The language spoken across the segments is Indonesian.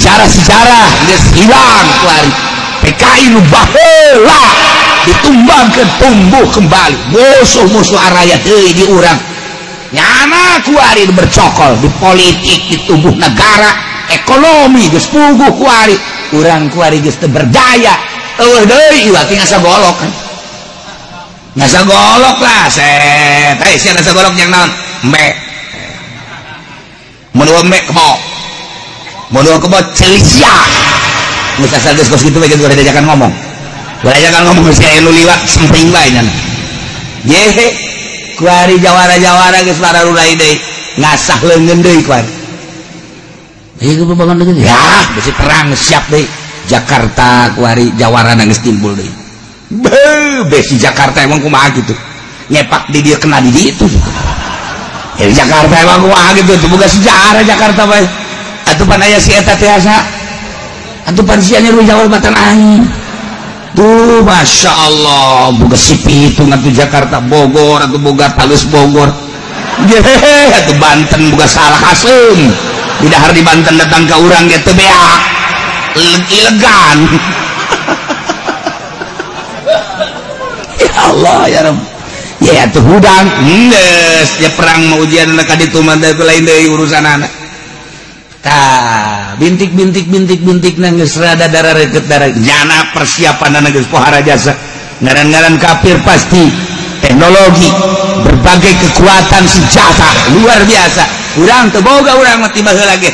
sejarah geus hilang kuari PKI nu baheula ditumbangkeun tumbuh kembali musuh-musuh araya deui di urang nyana kuari bercokol di politik di tubuh negara ekonomi geus puguh kuari urang kuari geus teu berdaya eueuh deui ieu tinggal sagolok kan ngasa golok lah set sia ngasa golok yang naon mbek menurut mbek kebo menurut kebo celisia geus asal geus kos kitu we geus diajakan ngomong geus anu liwat semping bae nya ye kuari jawara-jawara geus pararulai deui ngasah leungeun deui kuari ieu bangun deui ya bisi perang siap deui Jakarta kuari jawarana geus timbul deui besi Jakarta emang kumaha gitu nyepak di dia kena di itu ya Jakarta emang kumaha gitu itu bukan sejarah Jakarta bae atupan aya si eta teh asa atupan sia nyeru Jawa batan aing tuh Masya Allah boga si pitung atuh Jakarta Bogor atuh boga talus Bogor ye atuh Banten boga salah haseum di dahar di Banten datang ka urang ge teu beak ilegan Allah ya Rabb ya tuh hudang geus ya perang mau ujian ka ditu mah lain deui urusanana tah bintik geus rada darareukeut darah jana persiapanana geus pohara jasa ngaran-ngaran kafir pasti teknologi berbagai kekuatan senjata luar biasa urang teu boga urang mah tiba heula ge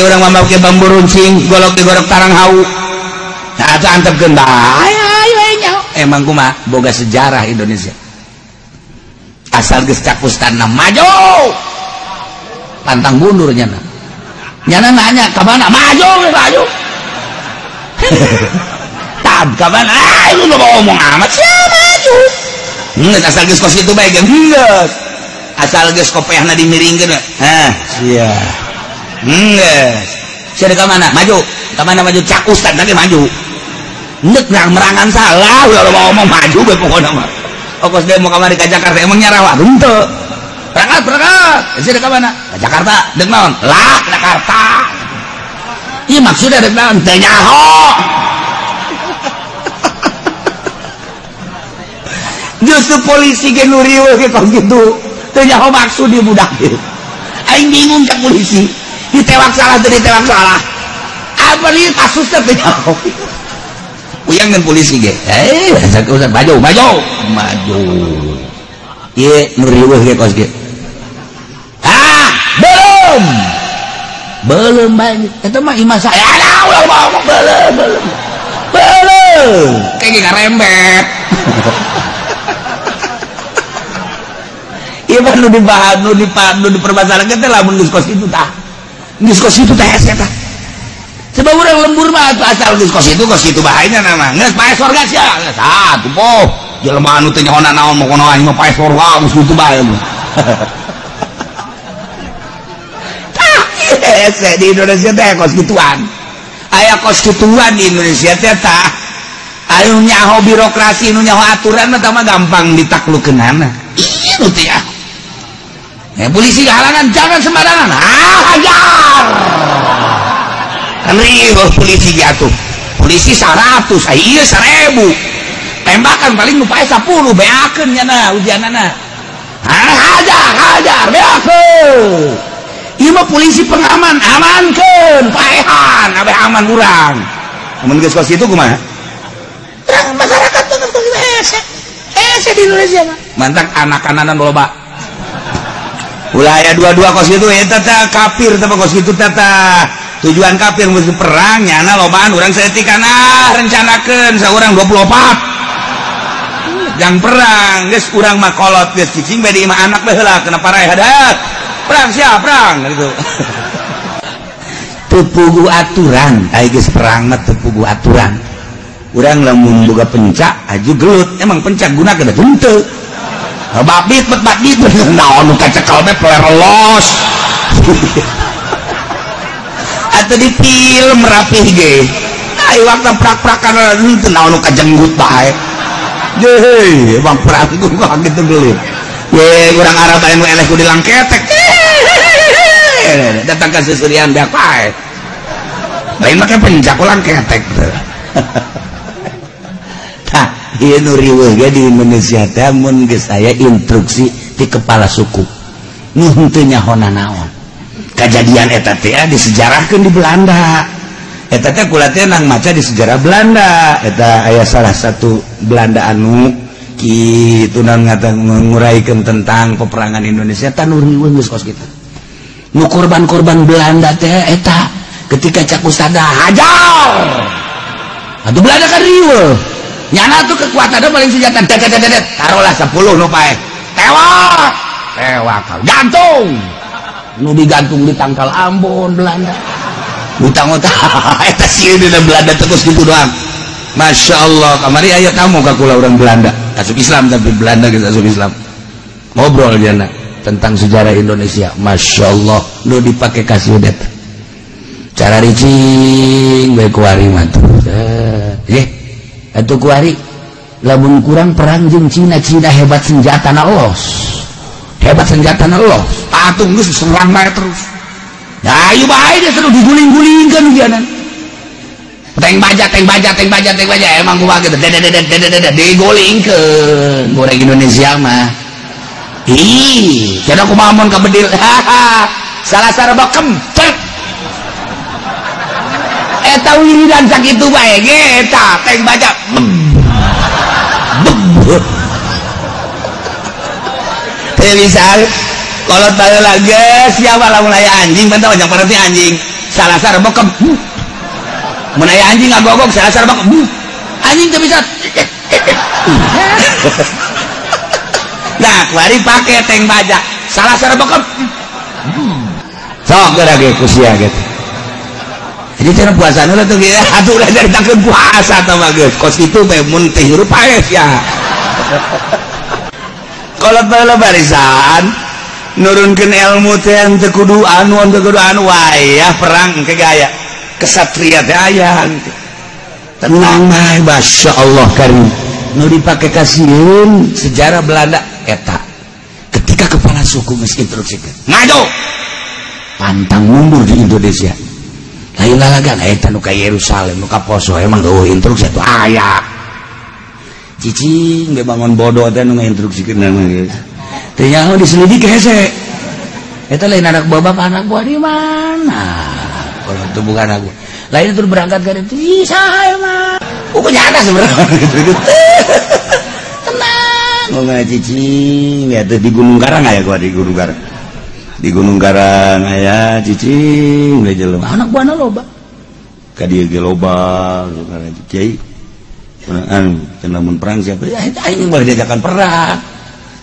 urang mah make bambu runcing golok digorok tarang hau tah antepkeun bae emang kumaha boga sejarah Indonesia asal geus cakustan maju pantang mundur nyana nanya ka mana maju tad ka mana lu ngomong amat sia maju asal geus kos kitu bae geus asal geus kopeahna dimiringkeun sia geus sia ka mana maju cakustan lagi maju nek merangan salah udah mau ngomong maju gue pokoknya mah okos demo kamari ke Jakarta emang nyarawa henteu berangkat sih ke mana ke Jakarta dek naon lah Jakarta iya maksudnya dek naon teh nyaho justru polisi ge nu riweuh ge kok gitu teh nyaho maksud di budak ieu aing bingung cak polisi ditewak salah apa nih kasusnya teh nyaho uyang dan polisi ge maju ye meriweuh ge kos ge belum banyak eta mah imah saya ulah ngomong belum kayak ngarembet ieu mah nu dipermasalahkeun teh lamun geus kos itu tah eta sebab orang lembur mah asal geus kos itu bahayana nama geus pae sorga sia geus atuh poh jelema anu teh nyaona naon mah kono aing mah pae sorga geus kitu bae tah di Indonesia teh kos kituan aya kos kituan di Indonesia teh tah anu nyaho birokrasi nu nyaho aturan mah tah gampang ditaklukkeunana ieu teh ya polisi halangan jangan sembarangan hajar kan riweuh polisi jatuh polisi 100 iya 1000 tembakan paling nu pae 10 beakeun nya ujianana hajar beakeun ieu mah polisi pengaman amankeun paehan abeh aman urang mun geus kos kitu kumaha masyarakat teh ese di Indonesia mah mantap anak-ananan loba ulah aya dua-dua kos kitu eta teh kafir teh kos kitu teh tujuan kafir musuh perang nyana lobaan urang saeutikana rencanakeun saurang 24 jang perang geus urang mah kolot geus cicing bade imah anak bae heula kena parae hadat perang siap perang gitu teu puguh aturan ai geus perang mah teu puguh aturan urang lamun boga pencak aju gelut emang pencak gunakeun da henteu babit naon nu kacekel teh plerelos atau di film rapih ge ai waktu prak-prakan teu naon nu kajenggut bae ye bang perang ku gitu geuleuh ye urang Arab anu eleh ku dilangketek datang ka susurian beak pae lain make pencak ulang ketek tah ieu nu riweuh ge di Indonesia teh mun geus aya instruksi di kepala suku nu henteu nyahona naon kejadian eta teh disejarahkeun di Belanda eta teh kula teh nang maca di sejarah Belanda eta aya salah satu Belanda anu kitu nang nguraykeun tentang peperangan Indonesia tah nu riweuh geus kos kitu nu korban-korban Belanda teh eta ketika cak ustada hajar atuh Belanda kan riweuh nyana tuh kekuatanna paling senjata dedet taruhlah 10 nu pae tewak gantung nu digantung di tangkal Ambon Belanda utang-utang eta sieun dina Belanda terus gitu doang Masya Allah kamari aya tamu ka kula urang Belanda asup Islam tapi Belanda geus asup Islam ngobrol jana tentang sejarah Indonesia Masya Allah nu dipake kasiudet cara ricing bae kuari mah ye atuh kuari lamun kurang perang jeung Cina hebat senjatana los atuh geus serang bae terus ya ieu bae dia terus diguling-gulingkeun ujianan teng baja emang kumaha gitu digulingkeun goreng Indonesia mah ih cenah kumaha mun ka bedil salah sareba kempet eta wiridan sakitu bae ge eta teng baja misal kalau tahu lagi siapa lah mulai anjing bentang banyak perhati anjing salah sareba menaya anjing ngagogok salah sareba anjing tuh bisa nah kuari pakai teng baja salah sareba sok lagi kusia gitu jadi cara puasa nula tuh gitu aduh udah dari takut puasa tuh bagus kos itu mun teh huruf paes ya kalau bala barisan nurunkeun ilmu teh teu kudu anu wayah perang ke gaya kesatria teh aya tenang mah Masya Allah karim nu dipake kasieun sejarah Belanda eta ketika kepala suku geus instruksikeun maju pantang mundur di Indonesia lain lalagan eta nu ka Yerusalem nu ka poso emang eueuh instruksi atuh aya cicing ge bangun bodoh teh nu ngainstruksikeun mah geus teh nyaho diselidiki hese eta lain anak bapak anak buah di mana kalau itu bukan aku lain itu berangkat ke itu ih saha mah punya anak sebenarnya tenang ngomong cicing ya tuh di Gunung Karang aya gua di Gunung Karang aya cicing we jelema anak buahna loba ka dieu ge loba karena cicing an cenah mun perang siapa ya aing boleh diajakan perang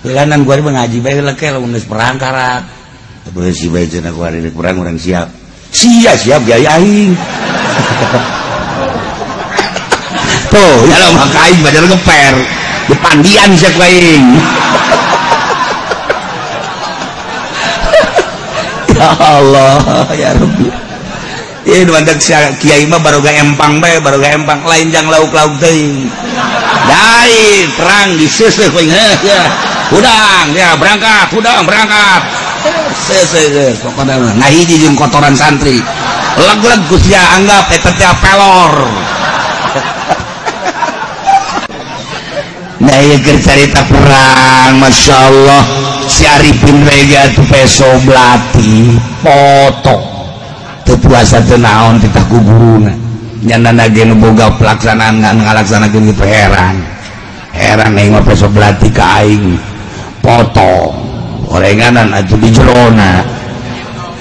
heulangan gua ngaji bae leke lamun geus perang karat boleh si bae cenah gua hari perang urang siap gaya aing tuh ya lo maka aing badal ngeper di pandian sia ku aing ya Allah ya Rabbi ieu nu mantek kiai mah baroga empang bae lain jang lauk-lauk teuing dai perang diseuseuh we ya udang ya berangkat seuseuh pokona ngahiji jeung kotoran santri leg-leg Gusti anggap eta teh pelor nah ieu keur carita perang Masya Allah si Arifin Rega tu peso belati foto teu puasa teu naon titah ku guruna nyana ge nu boga pelaksanaan ngalaksanakeun kitu heran aing mah peso belati ka aing foto orenganan atuh di jerona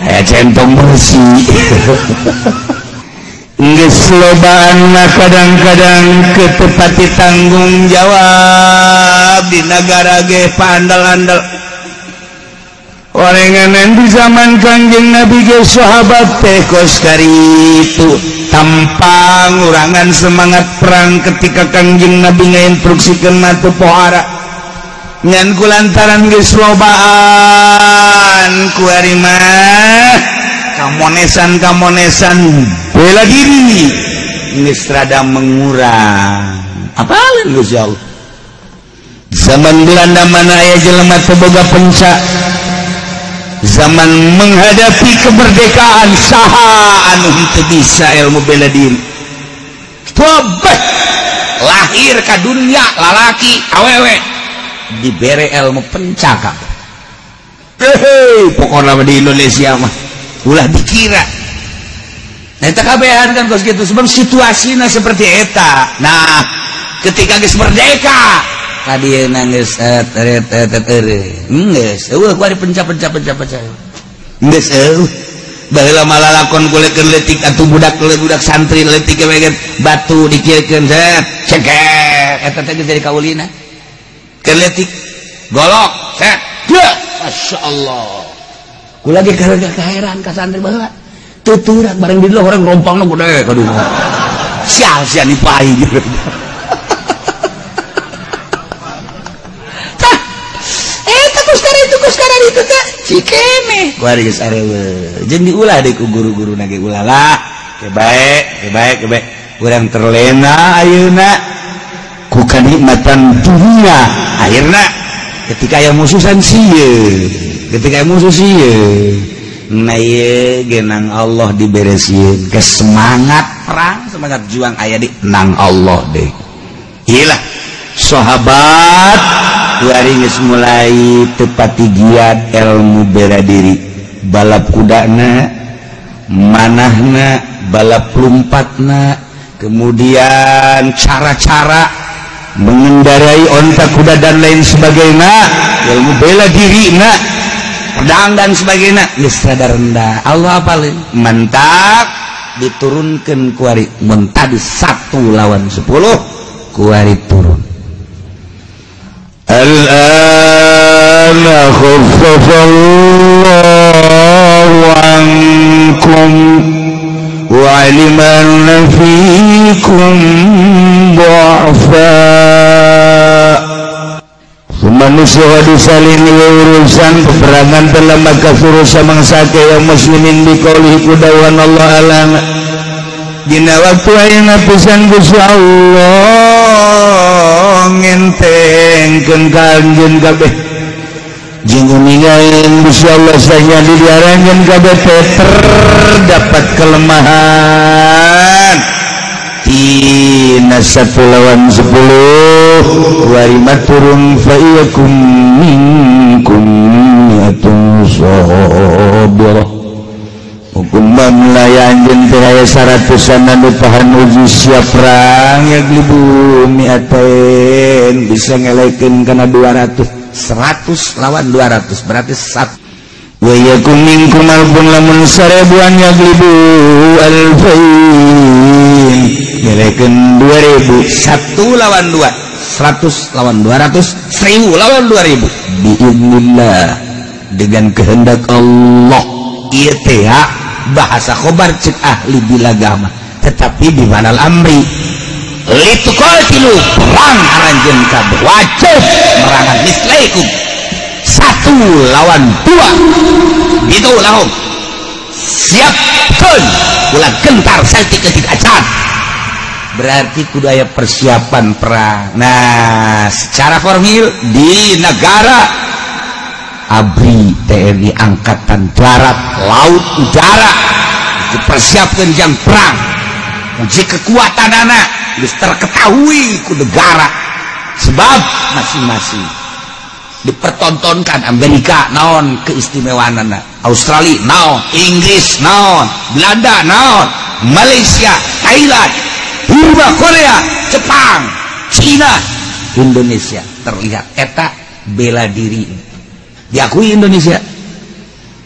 aya centong bersih geus lobaan mah kadang-kadang ketepati tanggung jawab di negara ge pandal-andal orenganan di zaman Kangjeng Nabi ge sahabat teh kos karitu tampang urangan semangat perang ketika Kangjeng Nabi ngainstruksikeun mah teu pohara ngan kulantaran geus lobaan ku ari mah kamonesan bela diri geus rada mengurang apalin Gusti Allah zaman Belanda mana aya jelema teu boga penca zaman menghadapi kemerdekaan saha anu teu bisa ilmu bela diri tobat lahir ke dunia lalaki awewe dibere ilmu pencakap pokoknya di Indonesia mah ulah dikira nah eta kabehan kan kos gitu sebab situasinya seperti eta nah ketika geus merdeka kadieu geus geus eueuh ku ari penca geus eueuh baheula malalakon kulekeun leutik atuh budak santri leutik we batu dikiekeun zet ceger eta teh jadi kaulina keur leutik golok set masyaallah ku lagi kaheran ka santri baheula tuturak bareng di orang rompangna gede kaduh sial nipai gitu itu teh cikeme kuari geus arewe jeung diulah deui ku guru-guru nage ulah lah kebaik urang terlena ayeuna ku kanikmatan dunia akhirna ketika aya musuhan sieun nah ieu genang Allah diberesieun ke semangat perang semangat juang aya di nang Allah deui iyalah sahabat hari geus mulai tepati giat ilmu bela diri balap kudana manahna balap lompatna kemudian cara-cara mengendarai onta kuda dan lain sebagainya ilmu bela dirina pedang dan sebagainya geus rada rendah Allah apalin mantap diturunkeun ku ari mun tadi 1 lawan 10 ku ari turun al-ana khaffafallahu ankum wa alimanna fikum du'afa manusia disalin urusan peperangan telah maka suruh samangsa yang muslimin biqauli kudawan Allah alam dina waktu ayeuna pisan Gusti Allah ngentengkeun kanjeun kabeh jeung ningalin Gusti Allah saya diaranjeun kabeh terdapat kelemahan tina 1 lawan 10 warima turun fa iyakum minkum mi'atun sabirah hukum melayan teh aya 100an anu tahan uji siap perang yaglibu mi'atain bisa ngelekeun kana 200 100 lawan 200 berarti 1 wa yakum minkum alfun lamun sarebuan yaglibu alfain ngelekeun 2000 1 lawan 2 100 lawan 200 1000 lawan 2000 biiznillah dengan kehendak Allah ieu teh bahasa khobar cek ahli bilagama tetapi di manal amri lituqatilu perang aranjeun kabeh wajib merangan mislaikum 1 lawan 2 gitu lahum siapkeun ulah gentar saeutik ketik acan berarti kudu aya persiapan perang nah secara formil di negara ABRI TNI Angkatan Darat Laut Udara dipersiapkan jang perang uji kekuatan anak harus terketahui ku negara sebab masing-masing dipertontonkan Amerika naon keistimewaanana Australia naon Inggris naon Belanda naon Malaysia Thailand Burma Korea Jepang Cina Indonesia terlihat eta bela diri diakui Indonesia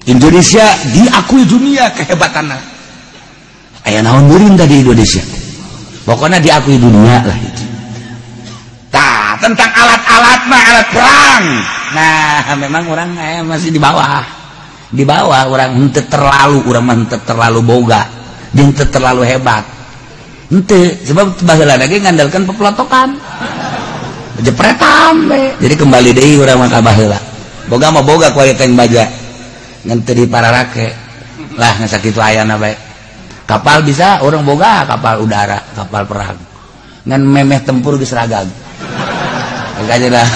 diakui dunia kehebatannya aya naon muring tadi Indonesia pokoknya diakui dunia lah itu nah tentang alat-alat mah alat perang nah memang orang masih di bawah orang henteu terlalu boga henteu terlalu hebat henteu sebab baheula lagi ngandalkan pepelotokan jepretan jadi kembali deui urang mah ka baheula boga mah boga kualitas baja ngan teu dipararake lah ngasakitu ayana bae kapal bisa orang boga kapal udara kapal perang ngan memeh tempur geus ragag engka lah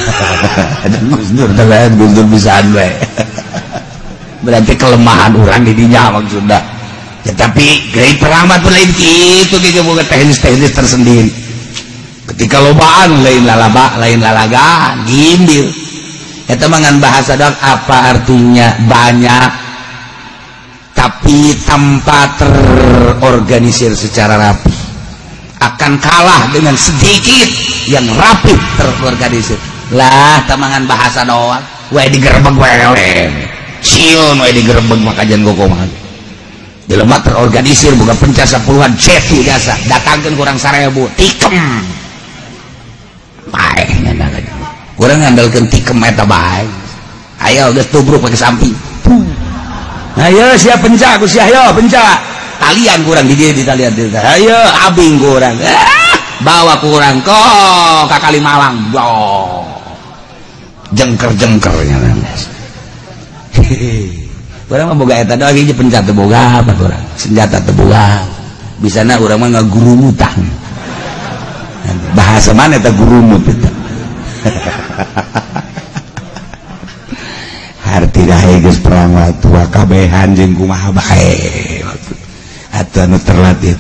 Gus Dur bisaan bae berarti kelemahan orang di dinya maksudnya. Tetapi gaya perang mah lain gitu kita boga teknis tersendiri. Ketika lobaan lain lalaba, lain lalaga, gimbir. Eta mah ngan bahasa doang apa artinya banyak tapi tanpa terorganisir secara rapi. Akan kalah dengan sedikit yang rapi terorganisir. Lah tamangan bahasa doang. Wae digerebek wae. Sion wae digerebek makajan gokoman. Jelema terorganisir boga pencasa puluhan cetu jasa datangkeun kurang 1000 tikem bae nyana kurang ngandalkeun tikem eta bae ayo geus tubruk pake samping ayo sia penca ku sia ayo penca talian kurang di dieu di talian ayo abing kurang bawa kurang kok ka Kalimalang jengker-jengker nyana orang mah boga eta doang ieu pencet teu boga apa urang senjata teu boga bisana urang mah ngagurumutang bahasa mana eta gurumut eta harti dahe geus perang waktu kabehan jeung kumaha bae atuh anu terlatih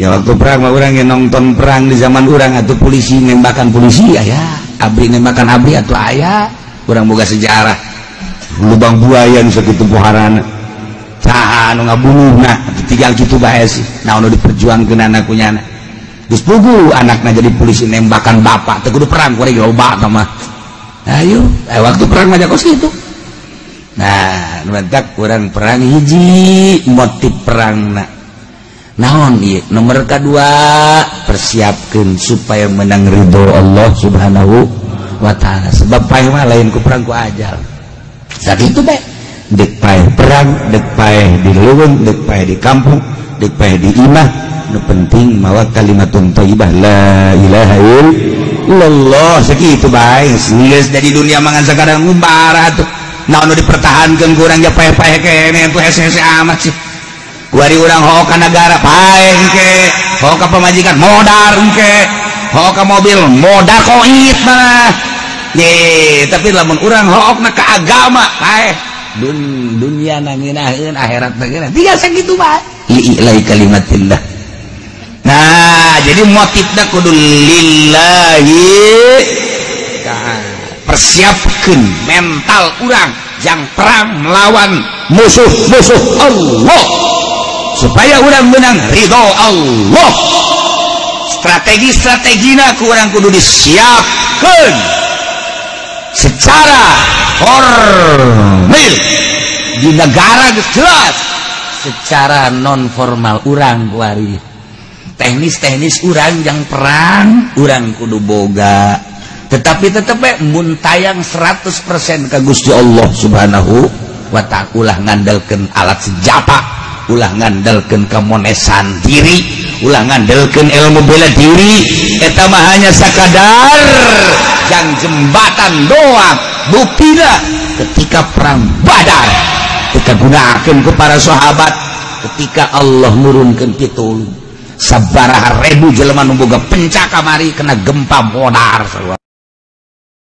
ya waktu perang mah urang nonton perang di zaman urang atuh polisi nembakan polisi aya abri nembakan abri atuh aya urang boga sejarah lubang buaya nu sakitu poharana saha anu ngabunuhna tinggal kitu bae sih naon diperjuangkeun anaknya geus pugu anakna jadi polisi nembakan bapak teu kudu perang kuring loba mah ayo waktu perang mah kos kitu nah nuantak urang perang hiji motif perangna naon ieu nomor kedua persiapkeun supaya menang ridho Allah Subhanahu wa taala sebab paeh mah lain ku perang ku ajal saat itu baik dek paeh perang dek paeh di leuweung dek paeh di kampung dek paeh di imah nu penting mawa kalimatun thayyibah la ilaha illallah sakitu bae geus dari dunia mangan sakadang ngumbara atuh naon nu dipertahankeun ku urang ja paeh-paeh kene atuh hese-hese amat sih kuari urang hook ka nagara paeh engke hook ka pamajikan modar engke hook ka mobil modar koit mah ye tapi lamun urang hookna ka agama paeh dunia nanginaheun akhirat teh tiga sakitu bae lillahi kalimatillah. Nah jadi motifna kudu lillahi persiapkeun mental urang jang perang melawan musuh-musuh Allah supaya urang menang ridho Allah. Strategi-strategina ku urang kudu disiapkeun secara formal di negara jelas secara non formal urang kuari teknis urang yang perang urang kudu boga tetapi tetep mun tayang 100% ka Gusti Allah Subhanahu wa ta'ala ulah ngandalkeun alat senjata ulah ngandalkeun kemonesan diri ulah ngandalkeun ilmu bela diri eta mah hanya sakadar yang jembatan doang buktina ketika perang Badar kita gunakan ke para sahabat ketika Allah nurunkeun pitulung sabaraha ribu jelema nu boga penca kamari kena gempa modar